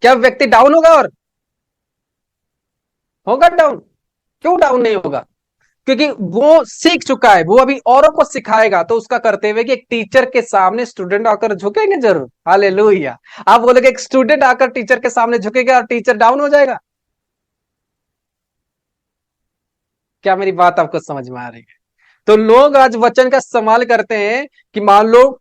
क्या व्यक्ति डाउन होगा? और होगा डाउन? क्यों डाउन नहीं होगा? क्योंकि वो सीख चुका है, वो अभी औरों को सिखाएगा। तो उसका करते हुए कि एक टीचर के सामने स्टूडेंट आकर झुकेंगे जरूर। हालेलुया। आप बोलोगे एक स्टूडेंट आकर टीचर के सामने झुकेगा और टीचर डाउन हो जाएगा? क्या मेरी बात आपको समझ में आ रही है? तो लोग आज वचन का इस्तेमाल करते हैं कि मान लो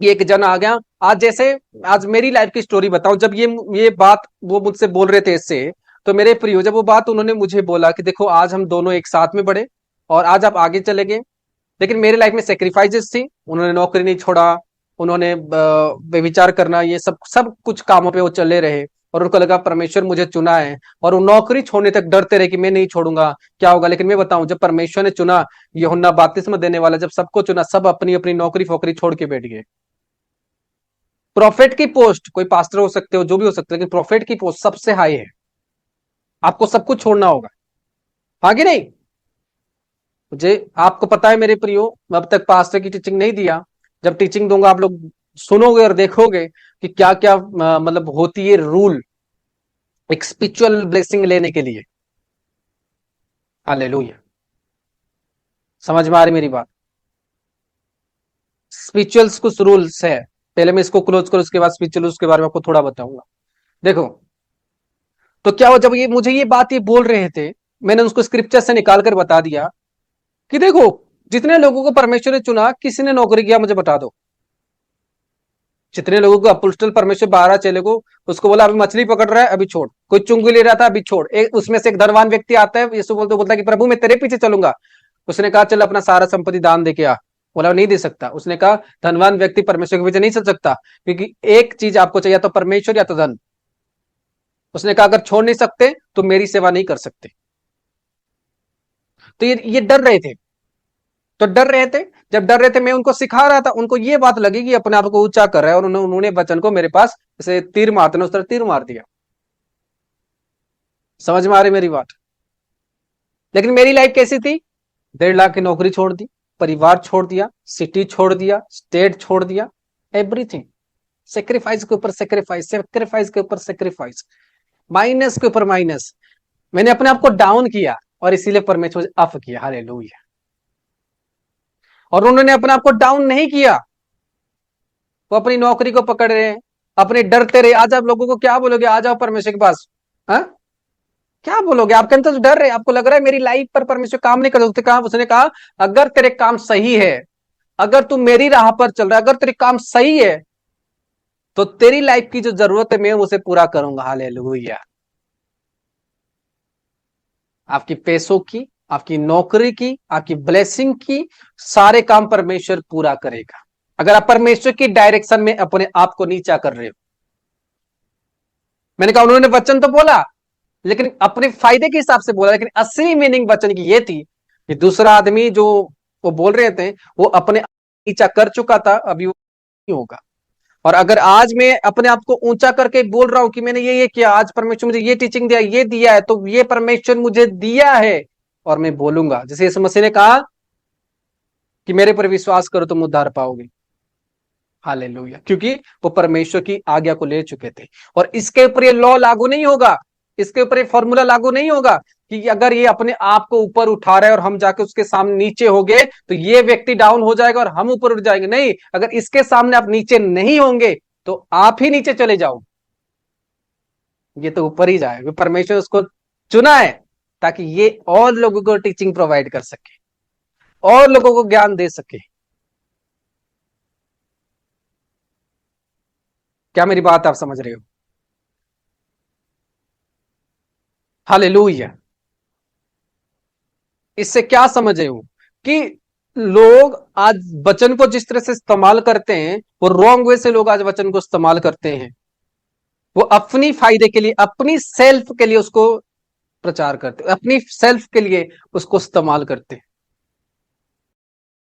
ये एक जन आ गया। आज जैसे आज मेरी लाइफ की स्टोरी बताऊं, जब ये बात वो मुझसे बोल रहे थे इससे, तो मेरे प्रियो जब वो बात उन्होंने मुझे बोला कि देखो आज हम दोनों एक साथ में बढ़े और आज आप आगे चले गए, लेकिन मेरे लाइफ में सेक्रीफाइसेस थी। उन्होंने नौकरी नहीं छोड़ा, उन्होंने व्यभिचार करना, ये सब सब कुछ कामों पे वो चले रहे। और उनको लगा परमेश्वर मुझे चुना है, और वो नौकरी छोड़ने तक डरते रहे कि मैं नहीं छोड़ूंगा, क्या होगा। लेकिन मैं बताऊं, जब परमेश्वर ने चुना, यूहन्ना बपतिस्मा देने वाला जब सबको चुना, सब अपनी अपनी नौकरी फोकरी छोड़ के बैठ गए। प्रोफेट की पोस्ट, कोई पास्टर हो सकते हो, जो भी हो सकते हो, लेकिन प्रोफेट की पोस्ट सबसे हाई है। आपको सब कुछ छोड़ना होगा, आगे नहीं। मुझे आपको पता है मेरे प्रियो, मैं अब तक पास्टर की टीचिंग नहीं दिया। जब टीचिंग दूंगा आप लोग सुनोगे और देखोगे कि क्या क्या मतलब होती है रूल एक स्पिरिचुअल ब्लेसिंग लेने के लिए। हालेलुया। समझ में आ रही मेरी बात? स्पिरिचुअल्स कुछ रूल्स है। पहले मैं इसको क्लोज करूं, उसके बाद स्पिरिचुअल्स के बारे में आपको थोड़ा बताऊंगा। देखो, तो क्या हो, जब ये मुझे ये बात ये बोल रहे थे, मैंने उसको स्क्रिप्चर से निकाल कर बता दिया कि देखो, जितने लोगों को परमेश्वर ने चुना, किसी ने नौकरी किया मुझे बता दो। जितने लोगों को अपोस्टल परमेश्वर 12 चेले को, उसको बोला अभी मछली पकड़ रहा है अभी छोड़, कोई चुंगी ले रहा था अभी छोड़। एक उसमें से एक धनवान व्यक्ति आता है, यीशु बोलता है कि प्रभु मैं तेरे पीछे चलूंगा। उसने कहा चल अपना सारा संपत्ति दान दे के आ। बोला नहीं दे सकता। उसने कहा धनवान व्यक्ति परमेश्वर के पीछे नहीं चल सकता, क्योंकि एक चीज आपको चाहिए, तो परमेश्वर या तो धन। उसने कहा अगर छोड़ नहीं सकते तो मेरी सेवा नहीं कर सकते। तो ये डर रहे थे। तो डर रहे थे, जब डर रहे थे मैं उनको सिखा रहा था, उनको ये बात लगी कि अपने आप को ऊंचा कर रहा है, और उन्होंने वचन को मेरे पास जैसे तीर मारते ना उस तरह तीर मार दिया। समझ में आ रही मेरी बात? लेकिन मेरी लाइफ कैसी थी? 1.5 लाख की नौकरी छोड़ दी, परिवार छोड़ दिया, सिटी छोड़ दिया, स्टेट छोड़ दिया, एवरीथिंग। सेक्रीफाइस के ऊपर सेक्रीफाइस, सेक्रीफाइस के ऊपर सेक्रीफाइस, माइनस के ऊपर माइनस। मैंने अपने आप को डाउन किया और इसीलिए परमेश्वर अप किया। हालेलुया। और उन्होंने अपने आप को डाउन नहीं किया, वो अपनी नौकरी को पकड़ रहे हैं, अपने डरते रहे। आज आप लोगों को क्या बोलोगे? आ जाओ परमेश्वर के पास। हाँ, क्या बोलोगे? आपके अंदर तो डर है, आपको लग रहा है मेरी लाइफ पर परमेश्वर काम नहीं कर सकते। कहा उसने कहा अगर तेरे काम सही है, अगर तू मेरी राह पर चल रहा है, अगर तेरे काम सही है, तो तेरी लाइफ की जो जरूरत है मैं उसे पूरा करूंगा। हालेलुया। आपकी पैसों की, आपकी नौकरी की, आपकी ब्लेसिंग की, सारे काम परमेश्वर पूरा करेगा, अगर आप परमेश्वर की डायरेक्शन में अपने आप को नीचा कर रहे हो। मैंने कहा उन्होंने वचन तो बोला, लेकिन अपने फायदे के हिसाब से बोला, लेकिन असली मीनिंग वचन की ये थी कि दूसरा आदमी जो वो बोल रहे थे, वो अपने नीचा कर चुका था, अभी वो नहीं होगा। और अगर आज मैं अपने आप को ऊंचा करके बोल रहा हूं कि मैंने ये किया, आज परमेश्वर मुझे ये टीचिंग दिया, ये दिया है, तो ये परमेश्वर मुझे दिया है, और मैं बोलूंगा जैसे यीशु मसीह ने कहा कि मेरे पर विश्वास करो तुम उद्धार पाओगे। हालेलुया। क्योंकि वो परमेश्वर की आज्ञा को ले चुके थे, और इसके ऊपर ये लॉ लागू नहीं होगा, इसके ऊपर ये फॉर्मूला लागू नहीं होगा कि अगर ये अपने आप को ऊपर उठा रहा है और हम जाके उसके सामने नीचे हो गए तो ये व्यक्ति डाउन हो जाएगा और हम ऊपर उठ जाएंगे। नहीं, अगर इसके सामने आप नीचे नहीं होंगे तो आप ही नीचे चले जाओ, ये तो ऊपर ही जाए। परमेश्वर उसको चुना है ताकि ये और लोगों को टीचिंग प्रोवाइड कर सके, और लोगों को ज्ञान दे सके। क्या मेरी बात आप समझ रहे हो? हालेलुया। इससे क्या समझ रहे हो कि लोग आज वचन को जिस तरह से इस्तेमाल करते हैं, वो रॉन्ग वे से लोग आज वचन को इस्तेमाल करते हैं। वो अपनी फायदे के लिए, अपनी सेल्फ के लिए उसको प्रचार करते हैं, अपनी सेल्फ के लिए उसको इस्तेमाल करते हैं।